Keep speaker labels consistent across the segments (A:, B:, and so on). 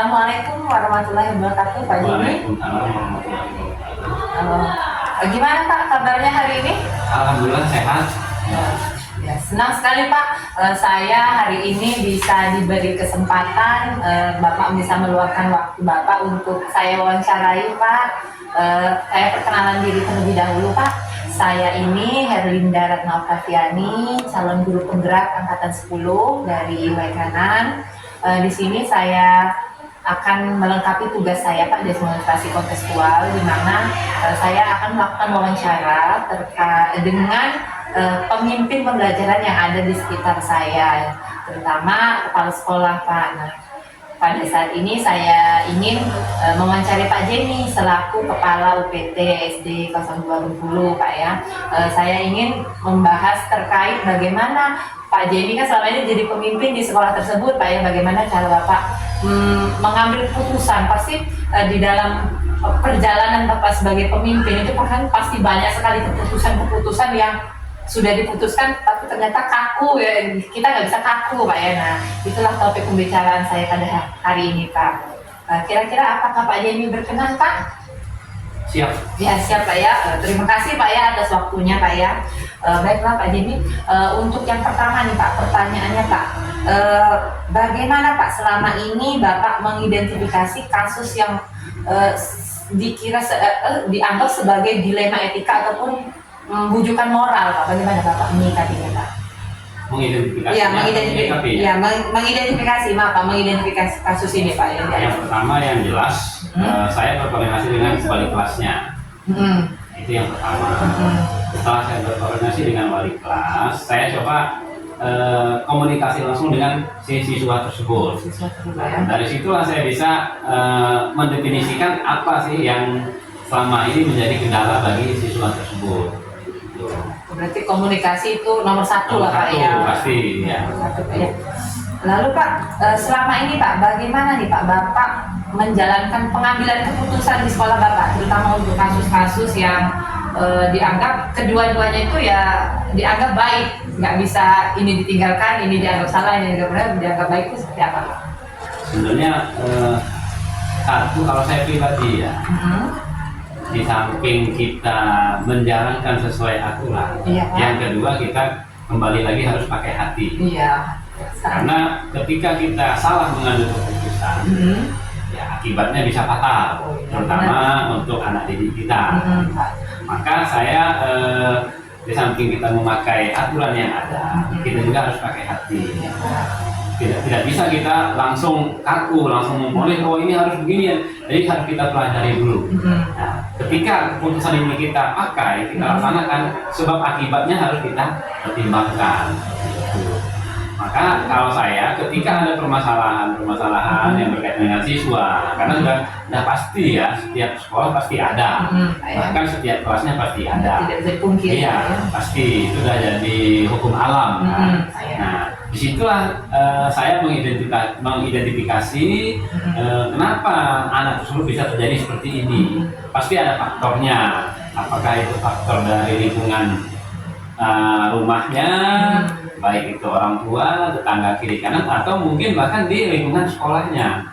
A: Assalamualaikum warahmatullahi wabarakatuh, Pak Jimmy.
B: Waalaikumsalam warahmatullahi wabarakatuh.
A: Gimana Pak kabarnya hari ini?
B: Alhamdulillah sehat.
A: Ya, senang sekali Pak. Saya hari ini bisa diberi kesempatan, Bapak bisa meluangkan waktu Bapak untuk saya wawancarai Pak. Saya perkenalan diri terlebih dahulu Pak. Saya ini Herlinda Ratna Oktaviani, calon guru penggerak angkatan 10 dari Waikanan. Di sini saya akan melengkapi tugas saya Pak, demonstrasi kontekstual, di mana saya akan melakukan wawancara terkait dengan pemimpin pembelajaran yang ada di sekitar saya, terutama kepala sekolah Pak. Nah, pada saat ini saya ingin mewawancari Pak Jenny selaku Kepala UPT SD 02 Bengkulu Pak ya. Saya ingin membahas terkait bagaimana Pak Jenny kan selama ini jadi pemimpin di sekolah tersebut Pak ya, bagaimana cara Bapak mengambil keputusan. Pasti di dalam perjalanan Bapak sebagai pemimpin itu kan pasti banyak sekali keputusan-keputusan yang sudah diputuskan tapi ternyata kaku ya, kita nggak bisa kaku Pak ya. Nah, itulah topik pembicaraan saya pada hari ini Pak. Kira-kira apakah Pak Jenny berkenan Pak?
B: Siap.
A: Ya siap Pak ya. Terima kasih Pak ya atas waktunya Pak ya. Baiklah Pak Jenny, untuk yang pertama nih Pak, pertanyaannya Pak, bagaimana Pak selama ini Bapak mengidentifikasi kasus yang dianggap sebagai dilema etika ataupun bujukan moral Pak? Bagaimana Bapak menyikapinya Pak?
B: Mengidentifikasi.
A: Ya, mengidentifikasi kasus ini Pak ya.
B: Yang pertama yang jelas, saya berkoordinasi dengan wali kelasnya. Itu yang pertama. Setelah saya berkoordinasi dengan wali kelas, saya coba komunikasi langsung dengan si siswa tersebut. Dari situlah saya bisa mendefinisikan apa sih yang selama ini menjadi kendala bagi siswa tersebut.
A: Berarti komunikasi itu nomor satu lah Pak ya.
B: Pasti ya.
A: Lalu Pak, selama ini Pak, bagaimana nih Pak Bapak menjalankan pengambilan keputusan di sekolah Bapak, terutama untuk kasus-kasus yang dianggap kedua-duanya itu ya dianggap baik, nggak bisa ini ditinggalkan, ini dianggap salah, ini dianggap baik, itu seperti apa Pak?
B: Sebenarnya satu, kalau saya pribadi ya, di samping kita menjalankan sesuai aturan, yang kedua kita kembali lagi harus pakai hati.
A: Iya.
B: Karena ketika kita salah mengambil keputusan, ya akibatnya bisa fatal, terutama untuk anak didik kita. Maka saya di samping kita memakai aturan yang ada, kita juga harus pakai hati. Tidak bisa kita langsung kaku, langsung memponis, oh ini harus begini ya. Jadi harus kita pelajari dulu. Nah, ketika keputusan ini kita pakai, kita laksanakan, sebab akibatnya harus kita pertimbangkan. Maka kalau saya, ketika ada permasalahan yang berkaitan dengan siswa, karena sudah pasti ya, setiap sekolah pasti ada, bahkan setiap kelasnya pasti ada.
A: Tidak bisa dipungkiri.
B: Iya, pasti itu sudah jadi hukum alam. Nah, disitulah saya mengidentifikasi kenapa anak tersebut bisa terjadi seperti ini. Pasti ada faktornya. Apakah itu faktor dari lingkungan rumahnya, baik itu orang tua, tetangga kiri kanan, atau mungkin bahkan di lingkungan sekolahnya.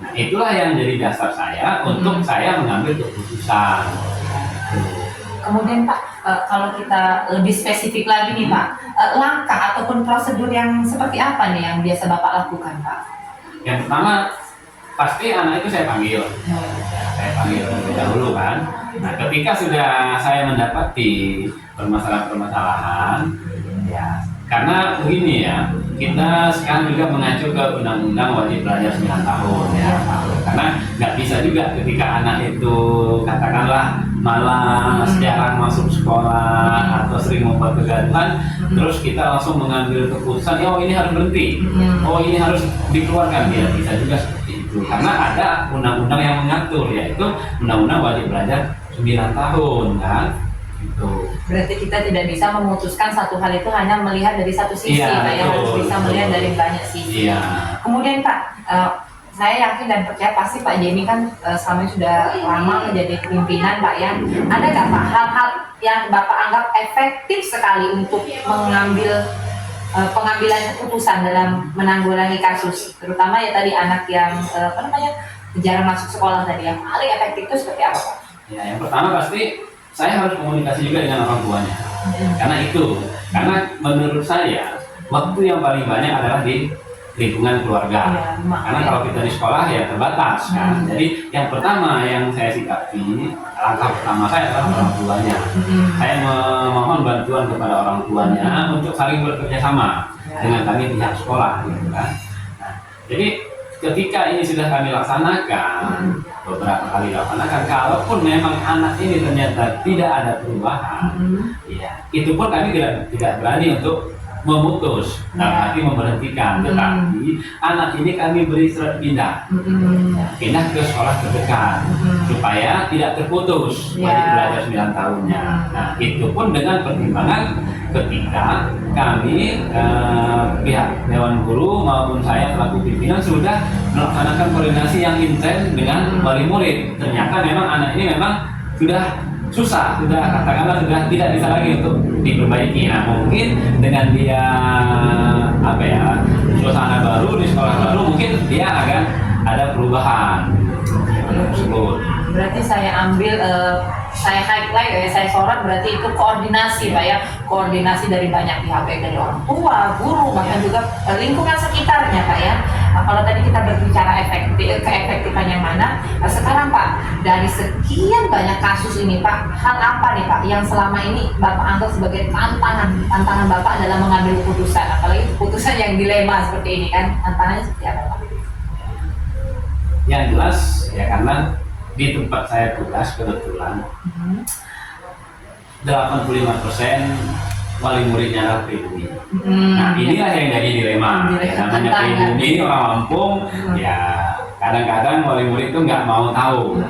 B: Nah, itulah yang jadi dasar saya untuk saya mengambil keputusan.
A: Kemudian Pak, kalau kita lebih spesifik lagi nih Pak, langkah ataupun prosedur yang seperti apa nih yang biasa Bapak lakukan Pak?
B: Yang pertama, pasti anak itu saya panggil. Saya panggil terlebih dahulu kan. Nah, ketika sudah saya mendapati permasalahan-permasalahan, ya karena begini ya, kita sekarang juga mengacu ke Undang-Undang Wajib Belajar 9 tahun ya. Karena nggak bisa juga ketika anak itu katakanlah malah jarang masuk sekolah atau sering membuat kegaduhan, terus kita langsung mengambil keputusan, oh ini harus berhenti, oh ini harus dikeluarkan. Tidak bisa juga seperti itu, karena ada undang-undang yang mengatur, yaitu Undang-Undang Wajib Belajar 9 tahun kan. Gitu.
A: Berarti kita tidak bisa memutuskan satu hal itu hanya melihat dari satu sisi, Pak ya, harus bisa melihat dari banyak sisi. Kemudian Pak, saya yakin dan percaya pasti Pak Jenny kan selama ini sudah lama menjadi pimpinan Pak ya. Ada nggak Pak hal-hal yang Bapak anggap efektif sekali untuk mengambil pengambilan keputusan dalam menanggulangi kasus, terutama ya tadi anak yang jarang masuk sekolah tadi, yang paling efektif itu seperti apa Pak?
B: Ya, yang pertama pasti saya harus komunikasi juga dengan orang tuanya. Karena menurut saya waktu yang paling banyak adalah di lingkungan keluarga. Karena kalau kita di sekolah ya terbatas kan. Jadi yang pertama yang saya sikapi, langkah pertama saya adalah orang tuanya. Saya memohon bantuan kepada orang tuanya untuk saling bekerja sama dengan kami pihak sekolah, gitu kan. Nah, jadi ketika ini sudah kami laksanakan, beberapa kali laksanakan, kalaupun memang anak ini ternyata tidak ada perubahan, ya itu pun kami tidak berani untuk memutus, dalam arti memberhentikan, tetapi anak ini kami beri surat pindah ke sekolah terdekat supaya tidak terputus wajib belajar 9 tahunnya. Nah, itu pun dengan pertimbangan ketika kami pihak Dewan Guru maupun saya selaku pimpinan sudah melaksanakan koordinasi yang intens dengan wali murid. Ternyata memang anak ini memang sudah susah, sudah katakanlah sudah tidak bisa lagi untuk diperbaiki. Nah, mungkin dengan dia suasana baru di sekolah baru, mungkin dia akan ada perubahan tersebut.
A: Berarti saya ambil, saya highlight, saya sorot, berarti itu koordinasi Pak ya, koordinasi dari banyak pihak, baik dari orang tua, guru, bahkan juga lingkungan sekitarnya Pak ya. Nah, kalau tadi kita berbicara keefektifan yang mana, sekarang Pak, dari sekian banyak kasus ini Pak, hal apa nih Pak yang selama ini Bapak anggap sebagai tantangan Bapak dalam mengambil keputusan, apalagi keputusan yang dilema seperti ini kan, tantangannya seperti apa Pak?
B: Yang jelas ya, karena di tempat saya tugas kebetulan 85% wali muridnya adalah pribumi. Nah, inilah yang jadi dilema. Namanya pribumi orang Lampung, ya kadang-kadang wali murid itu nggak mau tahu.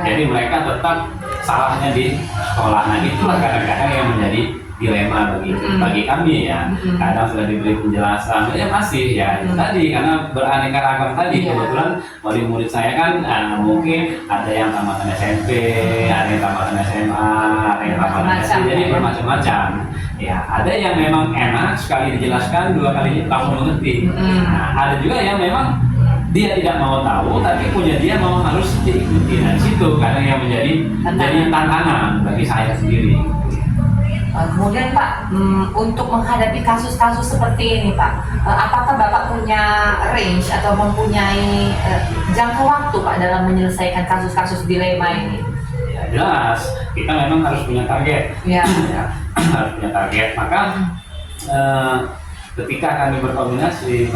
B: Jadi mereka tetap salahnya di sekolah. Nah, itulah kadang-kadang yang menjadi dilema bagi kami ya. Kadang sudah diberi penjelasan, ya masih ya itu tadi, karena beraneka ragam tadi. Kebetulan wali murid saya kan mungkin ada yang tamatan SMP, ada yang tamatan SMA, ada yang tamatan SD, jadi bermacam-macam. Ya, ada yang memang enak sekali dijelaskan, 2 kali langsung mengerti. Nah, ada juga yang memang dia tidak mau tahu, tapi punya dia mau harus diikuti. Nah, situ kadang yang menjadi tantangan bagi saya sendiri.
A: Kemudian Pak, untuk menghadapi kasus-kasus seperti ini Pak, apakah Bapak punya range atau mempunyai jangka waktu Pak dalam menyelesaikan kasus-kasus dilema ini?
B: Ya, jelas, kita memang harus punya target. Ya, harus punya target. Maka ketika kami berkomunikasi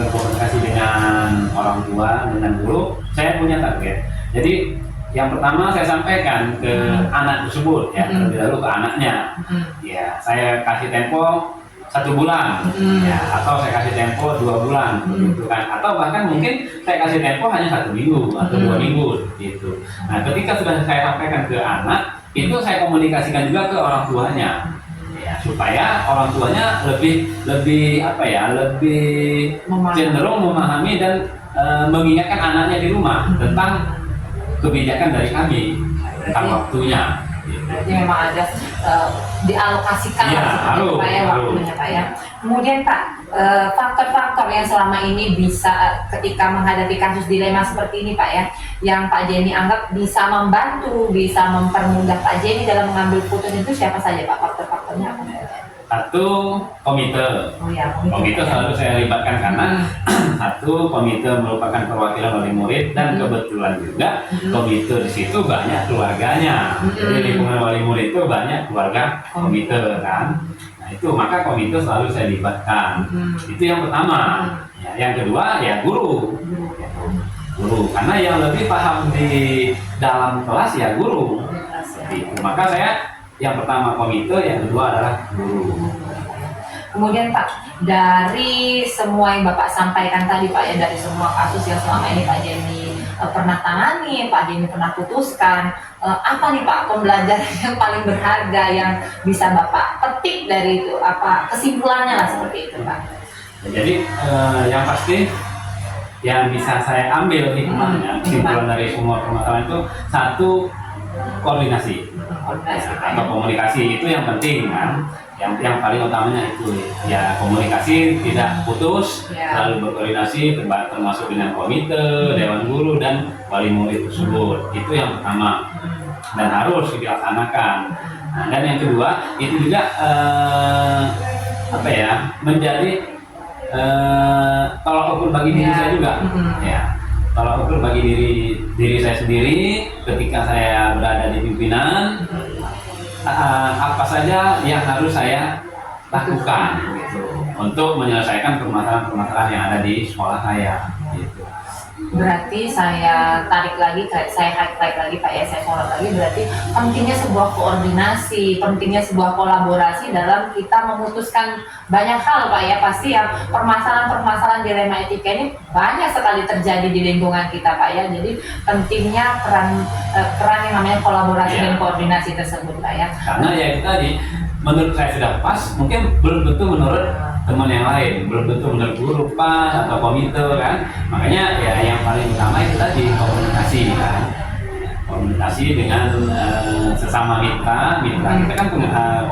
B: dengan orang tua, dengan guru, saya punya target. Jadi yang pertama saya sampaikan ke anak tersebut, ya terlebih dahulu ke anaknya. Ya, saya kasih tempo 1 bulan, ya, atau saya kasih tempo 2 bulan, gitu kan. Atau bahkan mungkin saya kasih tempo hanya 1 minggu atau 2 minggu, gitu. Nah, ketika sudah saya sampaikan ke anak, itu saya komunikasikan juga ke orang tuanya, ya, supaya orang tuanya lebih cenderung memahami dan mengingatkan anaknya di rumah tentang kebijakan dari kami tentang waktunya.
A: Jadi memang ada dialokasikan waktunya Pak ya. Kemudian Pak, faktor-faktor yang selama ini bisa ketika menghadapi kasus dilema seperti ini Pak ya, yang Pak Jenny anggap bisa membantu, bisa mempermudah Pak Jenny dalam mengambil keputusan itu siapa saja Pak? Faktor-faktornya apa saja?
B: 1, komite. Komite selalu saya libatkan karena 1, komite merupakan perwakilan wali murid dan kebetulan juga komite di situ banyak keluarganya. Jadi lingkungan wali murid itu banyak keluarga komite kan. Nah, itu maka komite selalu saya libatkan. Itu yang pertama. Ya, yang kedua ya guru. Guru, karena yang lebih paham di dalam kelas ya guru. Itu. Maka saya yang pertama komite, yang kedua adalah guru.
A: Kemudian Pak, dari semua yang Bapak sampaikan tadi Pak ya, dari semua kasus yang selama ini Pak Jenny pernah tangani, Pak Jenny pernah putuskan, apa nih Pak pembelajaran yang paling berharga yang bisa Bapak petik dari itu, apa kesimpulannya lah seperti itu Pak?
B: Jadi yang pasti yang bisa saya ambil hikmahnya, kesimpulan dari semua permasalahan itu 1, koordinasi.
A: koordinasi.
B: atau komunikasi itu yang penting kan, yang paling utamanya itu ya komunikasi tidak putus, selalu berkoordinasi termasuk dengan komite, dewan guru dan wali murid tersebut, itu yang pertama dan harus dilaksanakan. Nah, dan yang kedua itu juga menjadi tolak ukur bagi diri saya juga, ya tolak ukur bagi diri saya sendiri ketika saya berada di pimpinan, apa saja yang harus saya lakukan gitu untuk menyelesaikan permasalahan-permasalahan yang ada di sekolah saya gitu.
A: Berarti saya tarik lagi Pak ya, saya sorot lagi, berarti pentingnya sebuah koordinasi, pentingnya sebuah kolaborasi dalam kita memutuskan banyak hal Pak ya. Pasti yang permasalahan-permasalahan dilema etika ini banyak sekali terjadi di lingkungan kita Pak ya. Jadi pentingnya peran yang namanya kolaborasi dan koordinasi tersebut Pak ya.
B: Karena ya itu tadi, menurut saya sudah pas, mungkin belum tentu menurut teman yang lain, belum tentu menurut guru pas atau komite kan. Makanya ya yang paling utama itu tadi komunikasi kan, komunikasi dengan sesama mitra kita kan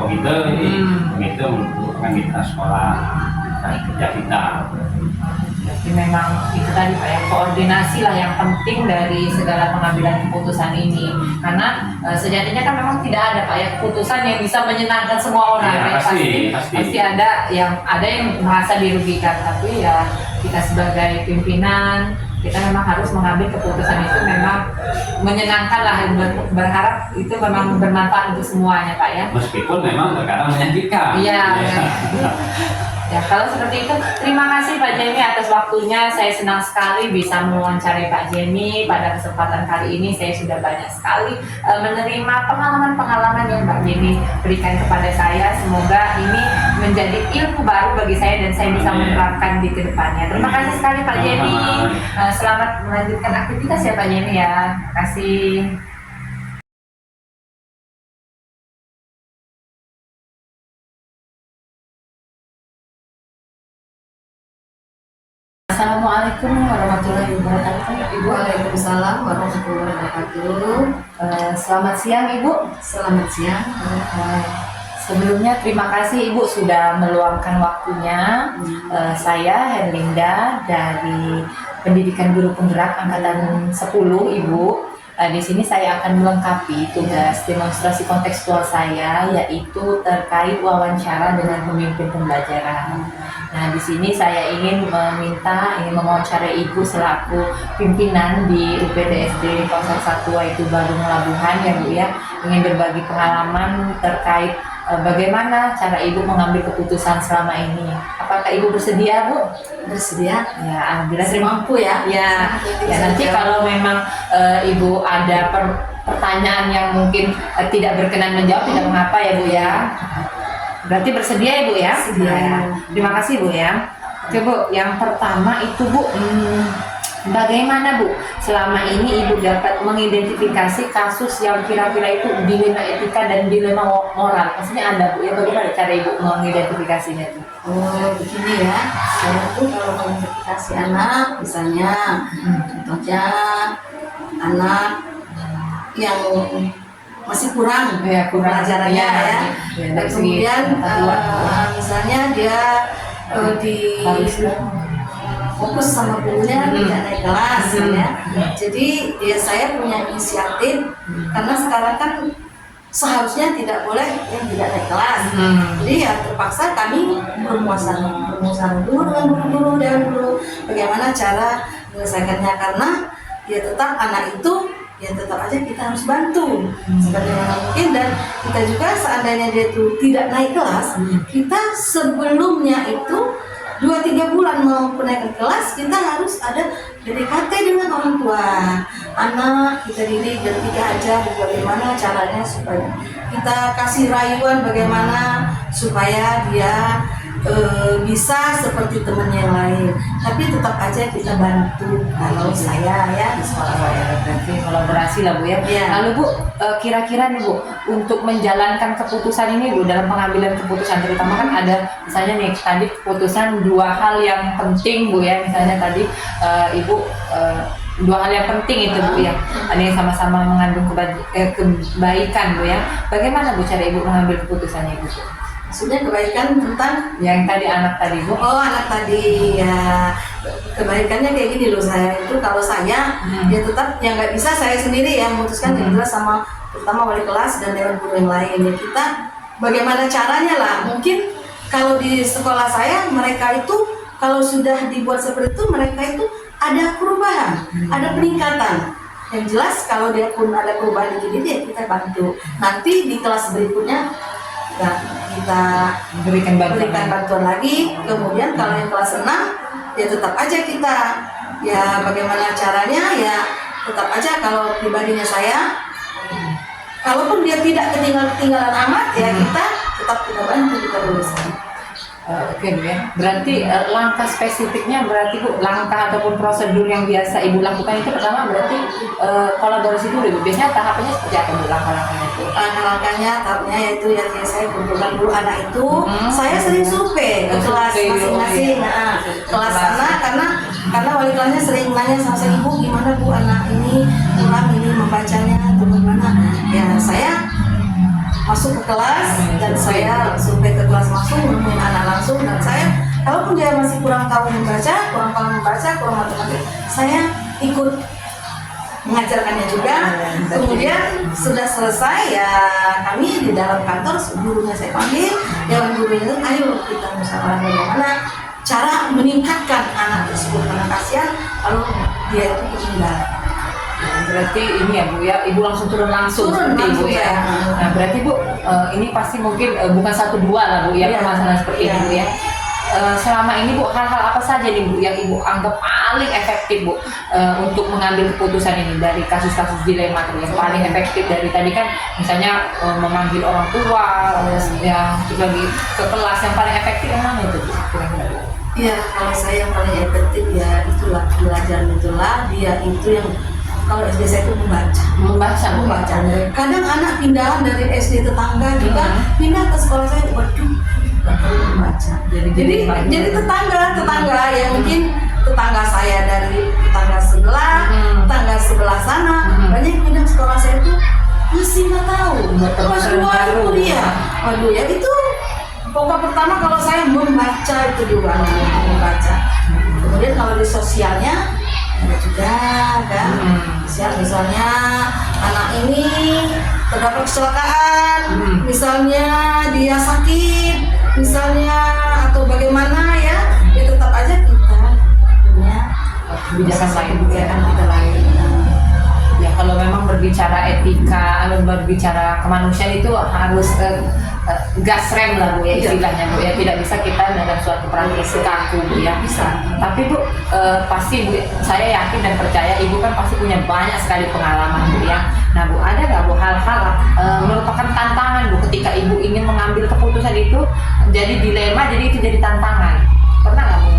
B: komite ini, komite merupakan mitra sekolah kerja kita.
A: Jadi memang itu tadi Pak ya, koordinasi lah yang penting dari segala pengambilan keputusan ini, karena sejatinya kan memang tidak ada Pak ya keputusan yang bisa menyenangkan semua orang ya, pasti ada yang merasa dirugikan, tapi ya kita sebagai pimpinan kita memang harus mengambil keputusan itu memang menyenangkan lah, berharap itu memang bermanfaat untuk semuanya Pak ya,
B: meskipun memang terkadang menyakitkan.
A: Iya. Ya, kalau seperti itu, terima kasih Pak Jemi atas waktunya. Saya senang sekali bisa mewawancarai Pak Jemi. Pada kesempatan kali ini saya sudah banyak sekali menerima pengalaman-pengalaman yang Pak Jemi berikan kepada saya. Semoga ini menjadi ilmu baru bagi saya dan saya bisa menerapkan di kedepannya. Terima kasih sekali Pak Jemi. Selamat melanjutkan aktivitas ya Pak Jemi ya. Terima kasih. Assalamualaikum warahmatullahi wabarakatuh. Ibu.
C: Waalaikumsalam warahmatullahi wabarakatuh.
A: Selamat siang Ibu.
C: Selamat siang.
A: Sebelumnya terima kasih Ibu sudah meluangkan waktunya. Saya Herlinda dari Pendidikan Guru Penggerak Angkatan 10 Ibu. Di sini saya akan melengkapi tugas demonstrasi kontekstual saya, yaitu terkait wawancara dengan pemimpin pembelajaran. Nah, di sini saya ingin mewawancarai Ibu selaku pimpinan di UPTSD 01 yaitu Badung Labuhan ya Bu ya, ingin berbagi pengalaman terkait bagaimana cara Ibu mengambil keputusan selama ini. Apakah Ibu bersedia Bu?
C: Bersedia?
A: Ya, alhamdulillah
C: Mampu ya.
A: Ya, nanti kalau memang Ibu ada pertanyaan yang mungkin tidak berkenan menjawab, tidak mengapa ya Bu ya. Berarti bersedia ya Bu ya?
C: Sedia.
A: Nah, terima kasih Bu ya. Oke Bu, yang pertama itu Bu, bagaimana Bu selama ini Ibu dapat mengidentifikasi kasus yang kira-kira itu dilema etika dan dilema moral? Maksudnya ada Bu ya, bagaimana cara Ibu mengidentifikasinya itu?
C: Oh begini ya, saya tuh kalau mengidentifikasi anak, misalnya contohnya anak yang masih kurang pelajarannya ya. Dan kemudian misalnya dia fokus sama gurunya tidak naik kelas ya. Jadi ya saya punya inisiatif karena sekarang kan seharusnya tidak boleh yang tidak naik kelas. Jadi ya terpaksa kami bermuasabah dulu dengan guru-guru dan guru bagaimana cara menyelesaikannya, karena ya tetap anak itu ya tetap aja kita harus bantu sebagaimana mungkin, dan kita juga seandainya dia itu tidak naik kelas, kita sebelumnya itu 2-3 bulan mau kenaikan kelas, kita harus ada PDKT dengan orang tua anak, kita didik dan kita ajar bagaimana caranya supaya kita kasih rayuan bagaimana supaya dia bisa seperti temannya yang lain, tapi tetap aja kita bantu kalau saya ya di sekolah saya.
A: Berarti kolaborasi lah Bu ya. Lalu Bu, kira-kira nih Bu, untuk menjalankan keputusan ini Bu, dalam pengambilan keputusan terutama kan ada misalnya nih tadi keputusan 2 hal yang penting Bu ya, misalnya tadi Ibu dua hal yang penting itu Bu ya. Ada yang sama-sama mengandung kebaikan Bu ya. Bagaimana Bu cara Ibu mengambil keputusannya Ibu?
C: Maksudnya kebaikan tentang
A: Yang tadi anak tadi Bu.
C: oh anak tadi ya, kebaikannya kayak gini loh. Saya itu kalau saya ya tetap yang nggak bisa saya sendiri ya memutuskan, yang jelas sama terutama wali kelas dan dewan guru yang lain ya, kita bagaimana caranya lah. Mungkin kalau di sekolah saya mereka itu kalau sudah dibuat seperti itu mereka itu ada perubahan, ada peningkatan. Yang jelas kalau dia pun ada perubahan di ya kita bantu. Nanti di kelas berikutnya ya, kita
A: Berikan
C: bantuan lagi. Kemudian kalau yang kelas 6 ya tetap aja kita ya bagaimana caranya ya tetap aja kalau pribadinya saya, kalaupun dia tidak ketinggalan amat ya kita tetap kita bantu, kita luruskan.
A: Oke Bu ya. Berarti langkah spesifiknya berarti Bu, langkah ataupun prosedur yang biasa Ibu lakukan itu pertama berarti kolaborasi dulu Bu. Biasanya tahapannya seperti apa Bu langkah-langkahnya itu?
C: Langkah-langkahnya tahapnya yaitu ya saya kumpulkan dulu anak itu, saya sering survei ke kelas masing-masing. Nah, kelas sana karena wali kelasnya sering nanya sama saya, Ibu gimana Bu anak ini kurang ini membacanya atau bagaimana? Ya saya masuk ke kelas dan saya survei ke kelas langsung, menemuin anak langsung, dan saya kalaupun dia masih kurang tahu membaca, kurang paham membaca, kurang matematik, saya ikut mengajarkannya juga. Kemudian sudah selesai ya kami di dalam kantor gurunya saya panggil, dewan gurunya itu ayo kita musyawarah bagaimana cara meningkatkan anak tersebut, karena kasihan kalau dia itu ketinggalan.
A: Berarti ini ya Bu ya, Ibu langsung turun langsung seperti Ibu ya. Nah berarti Bu, ini pasti mungkin bukan 1-2 lah Bu ya, permasalahan seperti ini Bu ya. Selama ini Bu, hal-hal apa saja nih Bu yang Ibu anggap paling efektif Bu untuk mengambil keputusan ini dari kasus-kasus dilema yang paling efektif dari tadi kan misalnya memanggil orang tua, yang lagi ke kelas, yang paling efektif yang mana itu Bu? Kira-kira?
C: Iya, kalau saya yang paling efektif ya itulah pelajaran itulah, dia itu yang kalau SD saya itu membaca. Kadang anak pindahan dari SD tetangga juga pindah ke sekolah saya, waduh, nggak perlu membaca. Jadi tetangga ya mungkin tetangga saya dari tetangga sebelah sana banyak yang pindah sekolah saya itu masih nggak tahu. Kelas 2 itu dia, waduh ya itu pokok pertama kalau saya membaca itu dulu, anak membaca. Kemudian kalau di sosialnya ada juga kan, misalnya anak ini terdapat kecelakaan, misalnya dia sakit, misalnya atau bagaimana ya tetap aja kita punya kebijakan kita lain.
A: Ya kalau memang berbicara etika, berbicara kemanusiaan itu harus gas rem lah Bu ya istilahnya Bu ya, tidak bisa kita dalam suatu praktik kaku Bu ya.
C: Bisa.
A: Tapi Bu pasti Bu, saya yakin dan percaya Ibu kan pasti punya banyak sekali pengalaman Bu ya. Nah Bu, ada nggak Bu hal-hal merupakan tantangan Bu ketika Ibu ingin mengambil keputusan itu jadi dilema, jadi itu jadi tantangan? Pernah nggak Bu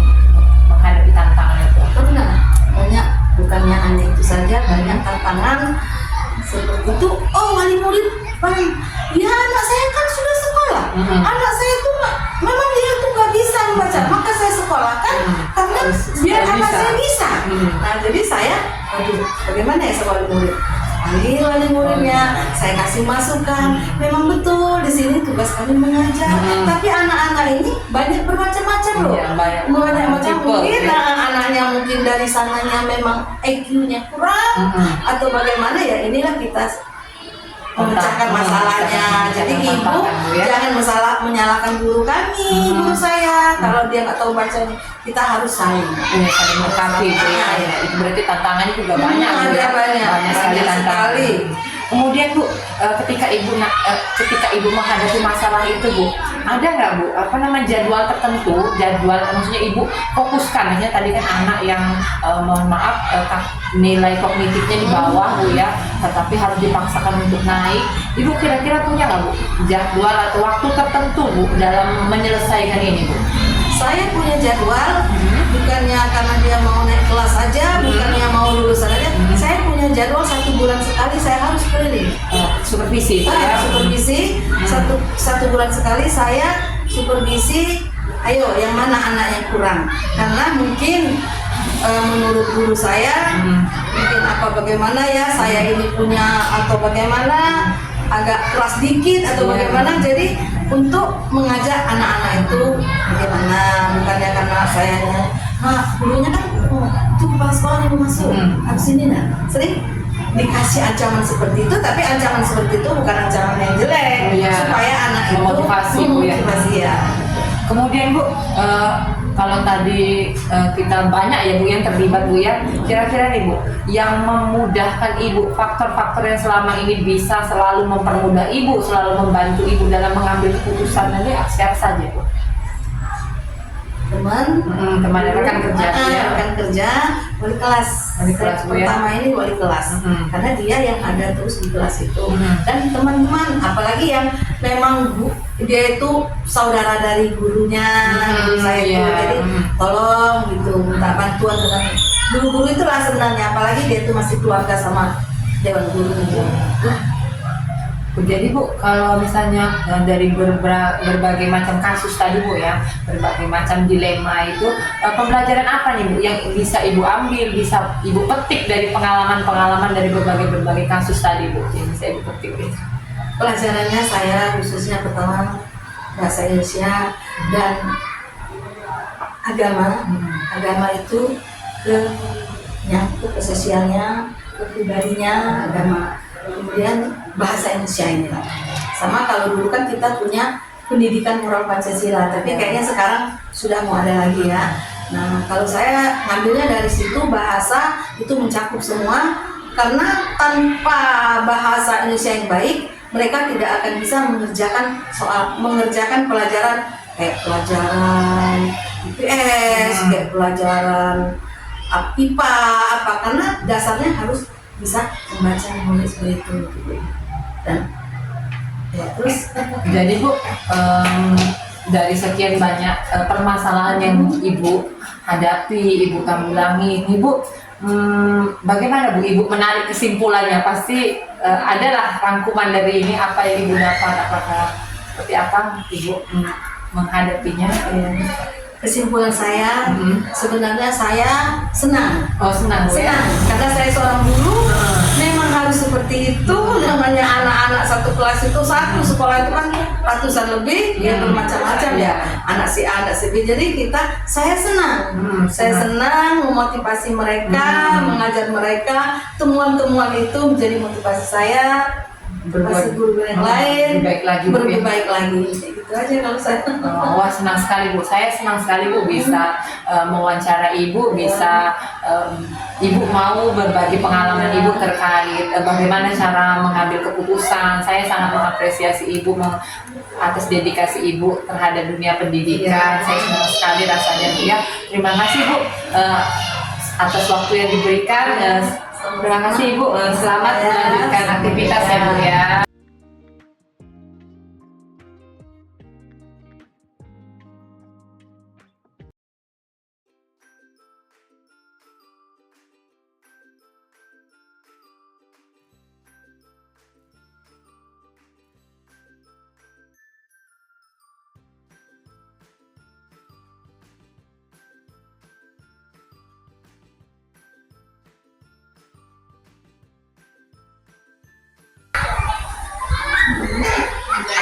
A: menghadapi tantangan itu?
C: Pernah, banyak, bukannya hanya itu saja, banyak tantangan seperti itu. Oh wali murid Bang, ya anak saya kan sudah sekolah, anak saya tuh memang dia tuh nggak bisa membaca, maka saya sekolahkan karena biar anak saya bisa. Nah jadi saya, aduh bagaimana ya wali murid? Panggil wali muridnya, saya kasih masukan. Memang betul di sini tugas kami mengajar, tapi anak-anak ini banyak bermacam-macam loh. Banyak macam, mungkin anaknya mungkin dari sananya memang IQ-nya kurang atau bagaimana ya, inilah kita memecahkan masalahnya. Jadi ibu jangan menyalahkan guru kami, guru saya. Kalau dia nggak tahu baca, kita harus saling
A: melengkapi. Itu berarti tantangannya juga banyak. Banyak sekali tantangan. Kemudian Bu, ketika ibu menghadapi masalah itu Bu, ada nggak Bu jadwal tertentu, maksudnya ibu fokuskan, maksudnya tadi kan anak yang mohon maaf nilai kognitifnya di bawah Bu ya, tetapi harus dipaksakan untuk naik. Ibu kira-kira punya nggak Bu jadwal atau waktu tertentu Bu dalam menyelesaikan ini Bu?
C: Saya punya jadwal, bukannya karena dia mau naik kelas saja, bukannya mau lulus saja. Saya punya jadwal 1 bulan sekali saya harus keliling.
A: Supervisi.
C: Supervisi. Satu bulan sekali saya supervisi. Ayo, yang mana anak yang kurang? Karena mungkin menurut guru saya mungkin bagaimana ya saya ini punya atau bagaimana agak keras dikit atau bagaimana, jadi untuk mengajak anak-anak itu bagaimana, bukannya karena sayanya gurunya kan tuh kepala sekolah yang masuk habis ini sering dikasih ancaman seperti itu, tapi ancaman seperti itu bukan ancaman yang jelek, supaya anak itu
A: memotivasi
C: ya.
A: Kemudian Bu, kalau tadi kita banyak ya Bu yang terlibat Bu ya, kira-kira nih Bu, yang memudahkan Ibu, faktor-faktor yang selama ini bisa selalu mempermudah Ibu, selalu membantu Ibu dalam mengambil keputusan nanti siapa saja Bu?
C: Teman
A: rekan kerja,
C: rekan kerja, wali kelas. Pertama ini wali kelas, karena dia yang ada terus di kelas itu, dan teman-teman, apalagi yang memang dia itu saudara dari gurunya, guru saya itu, jadi tolong gitu minta bantuan dengan guru-guru itulah sebenarnya, apalagi dia itu masih keluarga sama dewan guru gitu.
A: Jadi Bu, kalau misalnya dari berbagai macam kasus tadi Bu ya, berbagai macam dilema itu, pembelajaran apa nih Bu yang bisa Ibu ambil, bisa Ibu petik dari pengalaman-pengalaman dari berbagai kasus tadi Bu, yang bisa Ibu petik gitu?
C: Pelajarannya saya khususnya pertama bahasa Indonesia dan agama itu nyangkut ke sosialnya, ke pribadinya, agama. Kemudian bahasa Indonesia ini lah. Sama kalau dulu kan kita punya pendidikan moral Pancasila, tapi kayaknya sekarang sudah mau ada lagi ya. Nah, kalau saya ngambilnya dari situ, bahasa itu mencakup semua, karena tanpa bahasa Indonesia yang baik, mereka tidak akan bisa mengerjakan pelajaran kayak pelajaran IPS, kayak pelajaran IPA karena dasarnya harus bisa membaca, menulis, berhitung gitu. Dan ya terus
A: jadi Bu, dari sekian banyak permasalahan yang Ibu hadapi, Ibu tanggulangi ini Bu, bagaimana Bu Ibu menarik kesimpulannya? Pasti adalah rangkuman dari ini apa yang Ibu dapat, apakah seperti apa Ibu menghadapinya?
C: Kesimpulan saya, sebenarnya saya senang.
A: Oh senang Bu ya?
C: Senang, karena saya seorang guru, memang harus seperti itu. Namanya anak-anak satu kelas itu, satu sekolah itu kan ratusan lebih, ya bermacam-macam ya. Anak si A, anak si B. Jadi saya senang. Saya senang memotivasi mereka, mengajar mereka. Temuan-temuan itu menjadi motivasi saya. Motivasi guru yang lain, lebih baik lagi. Itu aja kalau saya.
A: Wah senang sekali Bu, saya senang sekali Bu bisa mewawancara Ibu, bisa Ibu mau berbagi pengalaman Ibu terkait bagaimana cara mengambil keputusan. Saya sangat mengapresiasi Ibu atas dedikasi Ibu terhadap dunia pendidikan. Saya senang sekali rasanya Bu ya. Terima kasih Bu atas waktu yang diberikan. Terima kasih Ibu, selamat melanjutkan aktivitas ya Bu ya.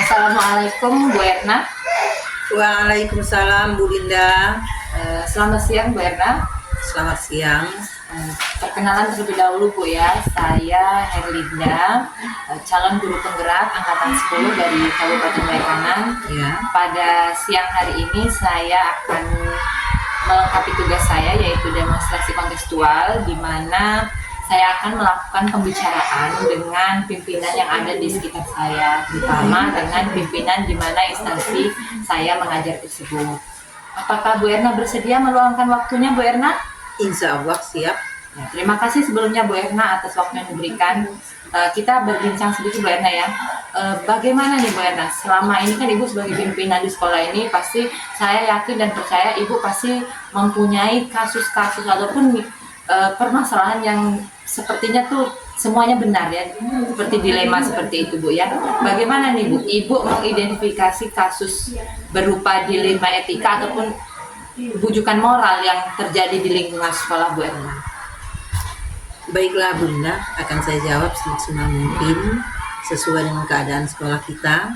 A: Assalamualaikum Bu Erna.
D: Waalaikumsalam Bu Linda.
A: Selamat siang Bu Erna.
D: Selamat siang.
A: Perkenalan terlebih dahulu Bu ya, saya Herlinda, calon guru penggerak angkatan 10 dari Kabupaten Baikanan.
D: Ya.
A: Pada siang hari ini saya akan melengkapi tugas saya, yaitu demonstrasi kontekstual, di mana saya akan melakukan pembicaraan dengan pimpinan yang ada di sekitar saya, terutama dengan pimpinan di mana instansi saya mengajar tersebut. Apakah Bu Erna bersedia meluangkan waktunya Bu Erna?
D: Insya Allah siap.
A: Ya, terima kasih sebelumnya Bu Erna atas waktu yang diberikan. Kita berbincang sedikit Bu Erna ya. Bagaimana nih Bu Erna? Selama ini kan Ibu sebagai pimpinan di sekolah ini, pasti saya yakin dan percaya Ibu pasti mempunyai kasus-kasus ataupun permasalahan yang sepertinya tuh semuanya benar ya, seperti dilema seperti itu Bu ya. Bagaimana nih Bu, Ibu mengidentifikasi kasus berupa dilema etika ataupun bujukan moral yang terjadi di lingkungan sekolah Bu Erna?
D: Baiklah Bunda, akan saya jawab semaksimal mungkin sesuai dengan keadaan sekolah kita.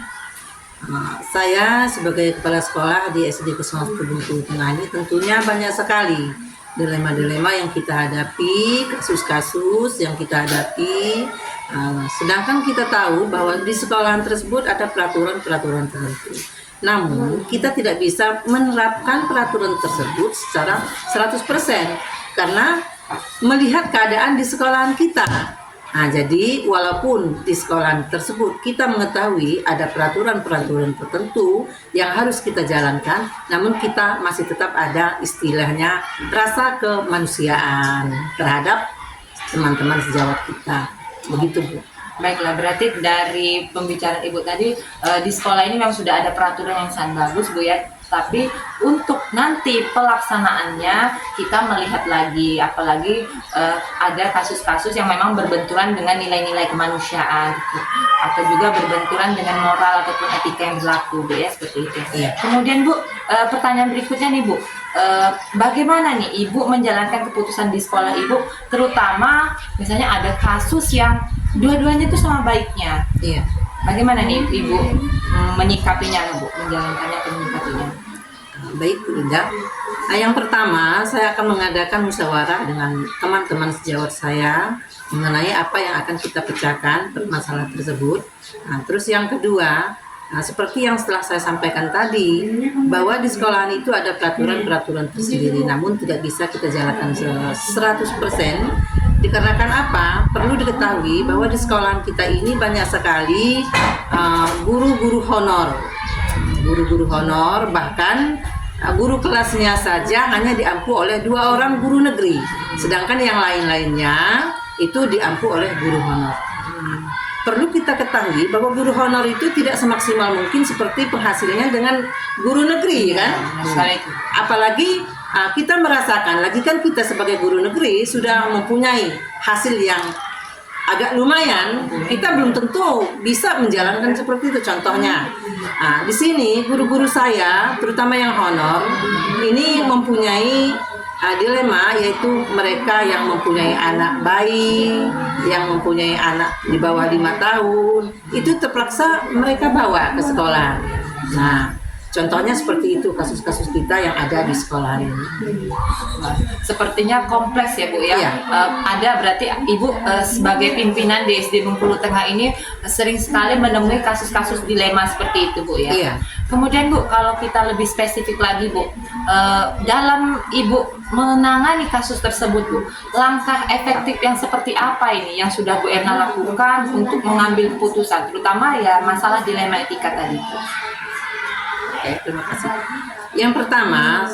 D: Saya sebagai kepala sekolah di SD Kusuma Bengkulu Tengah ini tentunya banyak sekali dilema-dilema yang kita hadapi, kasus-kasus yang kita hadapi. Sedangkan kita tahu bahwa di sekolahan tersebut ada peraturan-peraturan tertentu. Namun kita tidak bisa menerapkan peraturan tersebut secara 100% karena melihat keadaan di sekolahan kita. Nah, jadi walaupun di sekolahan tersebut kita mengetahui ada peraturan-peraturan tertentu yang harus kita jalankan, namun kita masih tetap ada istilahnya rasa kemanusiaan terhadap teman-teman sejawat kita. Begitu Bu.
A: Baiklah, berarti dari pembicaraan Ibu tadi di sekolah ini memang sudah ada peraturan yang sangat bagus Bu ya. Tapi untuk nanti pelaksanaannya kita melihat lagi, apalagi ada kasus-kasus yang memang berbenturan dengan nilai-nilai kemanusiaan gitu. Atau juga berbenturan dengan moral ataupun etika yang berlaku Bu ya, seperti itu.
D: Iya.
A: Kemudian Bu, pertanyaan berikutnya nih Bu, bagaimana nih Ibu menjalankan keputusan di sekolah Ibu, terutama misalnya ada kasus yang dua-duanya itu sama baiknya.
D: Iya.
A: Bagaimana nih Ibu menyikapinya Bu, menjalankannya atau menyikapinya?
D: Baik Bu Linda. Yang pertama saya akan mengadakan musyawarah dengan teman-teman sejawat saya mengenai apa yang akan kita pecahkan permasalahan tersebut. Terus yang kedua, seperti yang setelah saya sampaikan tadi, bahwa di sekolahan itu ada peraturan-peraturan tersendiri, namun tidak bisa kita jalankan 100%. Dikarenakan apa? Perlu diketahui bahwa di sekolahan kita ini banyak sekali guru-guru honor. Guru-guru honor, bahkan guru kelasnya saja hanya diampu oleh 2 orang guru negeri, sedangkan yang lain-lainnya itu diampu oleh guru honor. Perlu kita ketahui bahwa guru honor itu tidak semaksimal mungkin seperti penghasilannya dengan guru negeri kan. Apalagi kita merasakan, lagi kan kita sebagai guru negeri sudah mempunyai hasil yang agak lumayan, kita belum tentu bisa menjalankan seperti itu. Contohnya, di sini guru-guru saya, terutama yang honor, ini mempunyai dilema, yaitu mereka yang mempunyai anak bayi, yang mempunyai anak di bawah 5 tahun, itu terpaksa mereka bawa ke sekolah. Nah, contohnya seperti itu kasus-kasus kita yang ada di sekolah ini.
A: Sepertinya kompleks ya Bu ya.
D: Iya.
A: Ada berarti Ibu sebagai pimpinan di SD Bengkulu Tengah ini sering sekali menemui kasus-kasus dilema seperti itu Bu ya.
D: Iya.
A: Kemudian Bu, kalau kita lebih spesifik lagi Bu, dalam Ibu menangani kasus tersebut Bu, langkah efektif yang seperti apa ini yang sudah Bu Erna lakukan untuk mengambil keputusan, terutama ya masalah dilema etika tadi Bu?
D: Oke, terima kasih. Yang pertama,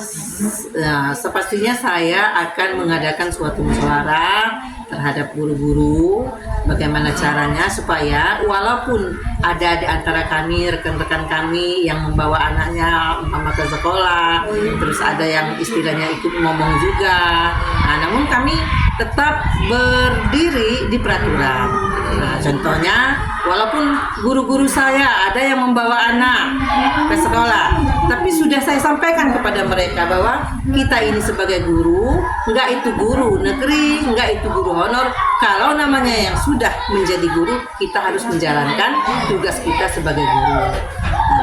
D: sepastinya saya akan mengadakan suatu musyawarah terhadap guru-guru, bagaimana caranya supaya walaupun ada di antara kami, rekan-rekan kami yang membawa anaknya umpama ke sekolah, terus ada yang istilahnya ikut ngomong juga, namun kami tetap berdiri di peraturan. Contohnya, walaupun guru-guru saya ada yang membawa anak ke sekolah, tapi sudah saya sampaikan kepada mereka bahwa kita ini sebagai guru, enggak itu guru negeri, enggak itu guru honor. Kalau namanya yang sudah menjadi guru, kita harus menjalankan tugas kita sebagai guru.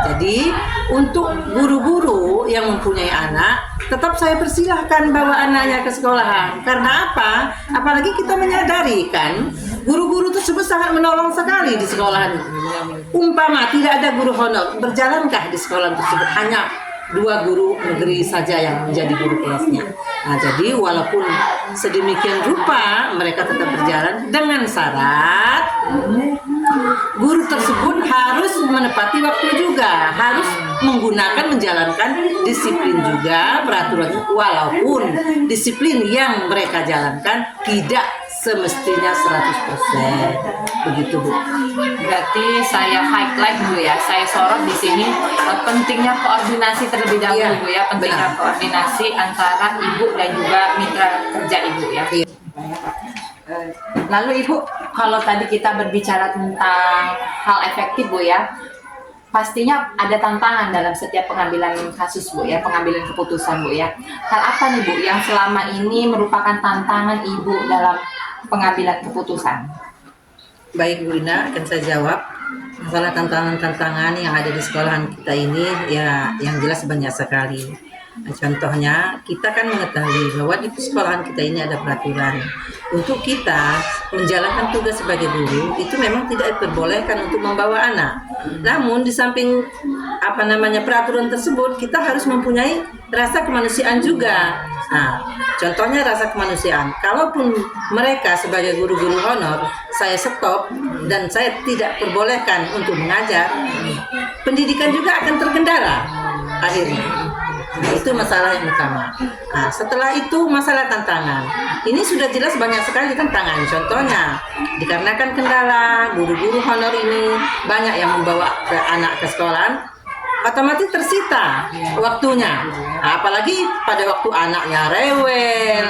D: Jadi untuk guru-guru yang mempunyai anak, tetap saya persilahkan bawa anaknya ke sekolahan. Karena apa? Apalagi kita menyadari kan, guru-guru tersebut sangat menolong sekali di sekolahan. Umpama tidak ada guru honor, berjalankah di sekolah tersebut hanya 2 guru negeri saja yang menjadi guru kelasnya. Jadi walaupun sedemikian rupa mereka tetap berjalan dengan syarat guru tersebut harus menepati waktu juga, harus menggunakan, menjalankan disiplin juga peraturan, walaupun disiplin yang mereka jalankan tidak semestinya 100%. Begitu Bu.
A: Berarti saya highlight dulu ya, saya sorot di sini pentingnya koordinasi terlebih dahulu
D: Iya,
A: Bu ya, pentingnya
D: benar.
A: koordinasi antara Ibu dan juga mitra kerja Ibu ya.
D: Iya.
A: Lalu Ibu, kalau tadi kita berbicara tentang hal efektif Bu ya, pastinya ada tantangan dalam setiap pengambilan kasus Bu ya, pengambilan keputusan Bu ya. Hal apa nih Bu yang selama ini merupakan tantangan Ibu dalam pengambilan keputusan?
D: Baik Bu Linda, akan saya jawab. Masalah tantangan-tantangan yang ada di sekolahan kita ini ya yang jelas banyak sekali. Nah, contohnya kita kan mengetahui bahwa di sekolahan kita ini ada peraturan untuk kita menjalankan tugas sebagai guru itu memang tidak diperbolehkan untuk membawa anak. Namun di samping peraturan tersebut kita harus mempunyai rasa kemanusiaan juga. Nah, contohnya rasa kemanusiaan. Kalaupun mereka sebagai guru-guru honor saya stop dan saya tidak perbolehkan untuk mengajar, pendidikan juga akan terkendala akhirnya. Nah, itu masalah yang utama. Nah, setelah itu masalah tantangan. Ini sudah jelas banyak sekali tantangan. Contohnya, dikarenakan kendala guru-guru honor ini banyak yang membawa anak ke sekolah, otomatis tersita waktunya. Nah, apalagi pada waktu anaknya rewel,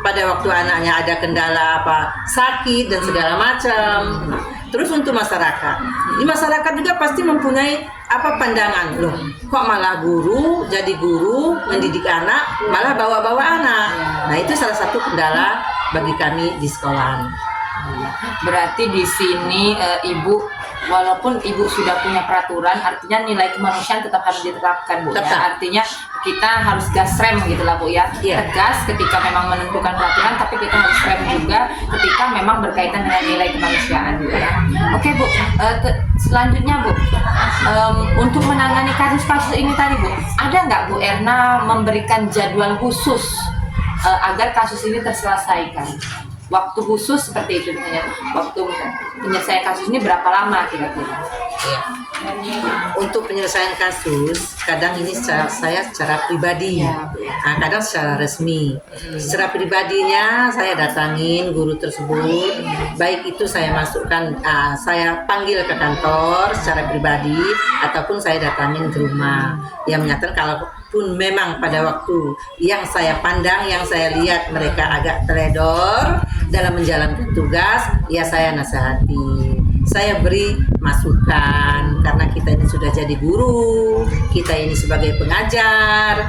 D: pada waktu anaknya ada kendala sakit dan segala macam. Nah, terus untuk masyarakat, di masyarakat juga pasti mempunyai pandangan, loh kok malah guru jadi guru mendidik anak malah bawa-bawa anak. Nah, itu salah satu kendala bagi kami di sekolah.
A: Berarti di sini Ibu, walaupun Ibu sudah punya peraturan, artinya nilai kemanusiaan tetap harus diterapkan Bu.
D: Tetap.
A: Ya, artinya kita harus gas rem gitu lah Bu ya.
D: Iya.
A: Tegas ketika memang menentukan peraturan, tapi kita harus rem juga ketika memang berkaitan dengan nilai kemanusiaan Bu ya. Oke Bu, selanjutnya Bu, untuk menangani kasus-kasus ini tadi Bu, ada nggak Bu Erna memberikan jadwal khusus agar kasus ini terselesaikan? Waktu khusus seperti itu, misalnya waktu penyelesaian kasus ini berapa lama kira-kira?
D: Ya. Untuk penyelesaian kasus, kadang ini saya secara pribadi, nah, kadang secara resmi. Secara pribadinya saya datangin guru tersebut, baik itu saya masukkan, saya panggil ke kantor secara pribadi, ataupun saya datangin ke rumah. Yang menyatakan kalaupun memang pada waktu yang saya pandang, yang saya lihat mereka agak teledor dalam menjalankan tugas, ya saya nasihati, saya beri masukan, karena kita ini sudah jadi guru, kita ini sebagai pengajar,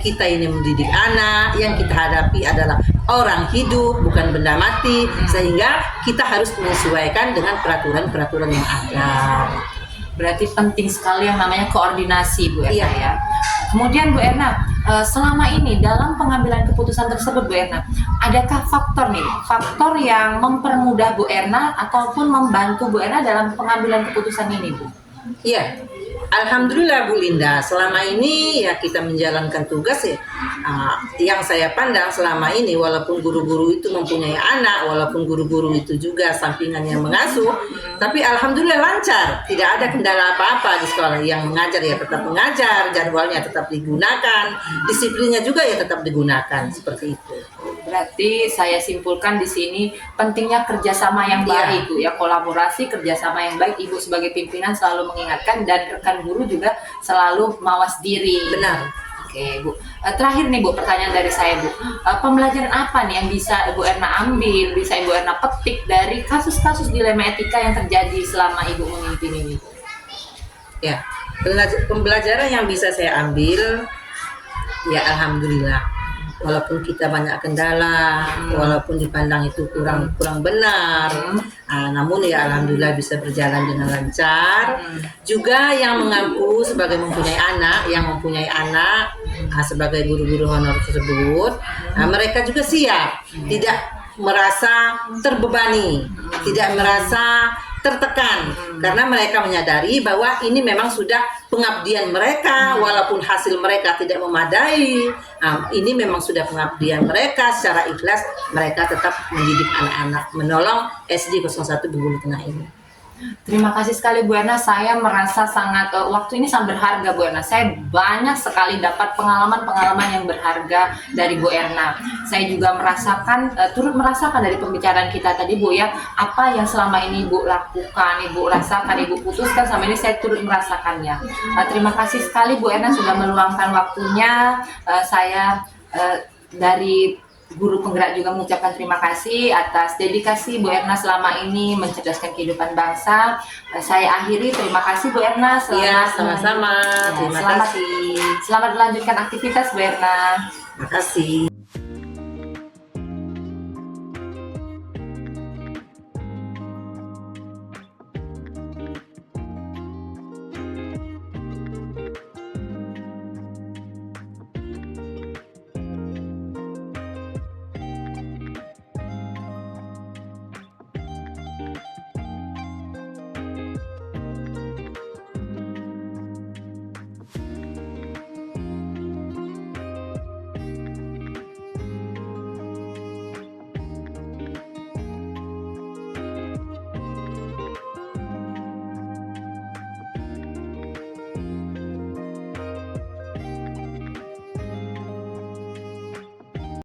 D: kita ini mendidik anak, yang kita hadapi adalah orang hidup bukan benda mati, sehingga kita harus menyesuaikan dengan peraturan-peraturan yang ada.
A: Berarti penting sekali yang namanya koordinasi Bu Erna
D: Iya.
A: ya. Kemudian Bu Erna, selama ini dalam pengambilan keputusan tersebut Bu Erna, adakah faktor yang mempermudah Bu Erna ataupun membantu Bu Erna dalam pengambilan keputusan ini Bu?
D: Iya, alhamdulillah Bu Linda, selama ini ya kita menjalankan tugas ya. Yang saya pandang selama ini, walaupun guru-guru itu mempunyai anak, walaupun guru-guru itu juga sampingannya mengasuh, tapi alhamdulillah lancar, tidak ada kendala apa-apa di sekolah. Yang mengajar ya tetap mengajar, jadwalnya tetap digunakan, disiplinnya juga ya tetap digunakan, seperti itu.
A: Berarti saya simpulkan di sini pentingnya kerjasama yang baik Bu ya, kolaborasi, kerjasama yang baik. Ibu sebagai pimpinan selalu mengingatkan dan rekan guru juga selalu mawas diri.
D: Benar.
A: Oke Bu, terakhir nih Bu, pertanyaan dari saya Bu, pembelajaran apa nih yang bisa Ibu Erna ambil, bisa Ibu Erna petik dari kasus-kasus dilema etika yang terjadi selama Ibu memimpin ini?
D: Ya, pembelajaran yang bisa saya ambil, ya alhamdulillah, walaupun kita banyak kendala, walaupun dipandang itu kurang benar, namun ya alhamdulillah bisa berjalan dengan lancar. Juga yang mengaku sebagai mempunyai anak, sebagai guru-guru honor tersebut, mereka juga siap, tidak merasa terbebani, tidak merasa tertekan, karena mereka menyadari bahwa ini memang sudah pengabdian mereka, walaupun hasil mereka tidak memadai, ini memang sudah pengabdian mereka. Secara ikhlas mereka tetap mendidik anak-anak, menolong SD 01 Bengkulu Tengah ini.
A: Terima kasih sekali Bu Erna, saya merasa sangat waktu ini sangat berharga Bu Erna. Saya banyak sekali dapat pengalaman-pengalaman yang berharga dari Bu Erna. Saya juga turut merasakan dari pembicaraan kita tadi Bu ya, apa yang selama ini Ibu lakukan, Ibu rasakan, Ibu putuskan, sama ini saya turut merasakannya. Terima kasih sekali Bu Erna sudah meluangkan waktunya. Saya dari guru penggerak juga mengucapkan terima kasih atas dedikasi Bu Erna selama ini mencerdaskan kehidupan bangsa. Saya akhiri, terima kasih Bu Erna.
D: Iya, sama-sama. Terima
A: selamat,
D: kasih.
A: selamat melanjutkan aktivitas Bu Erna.
D: Terima kasih.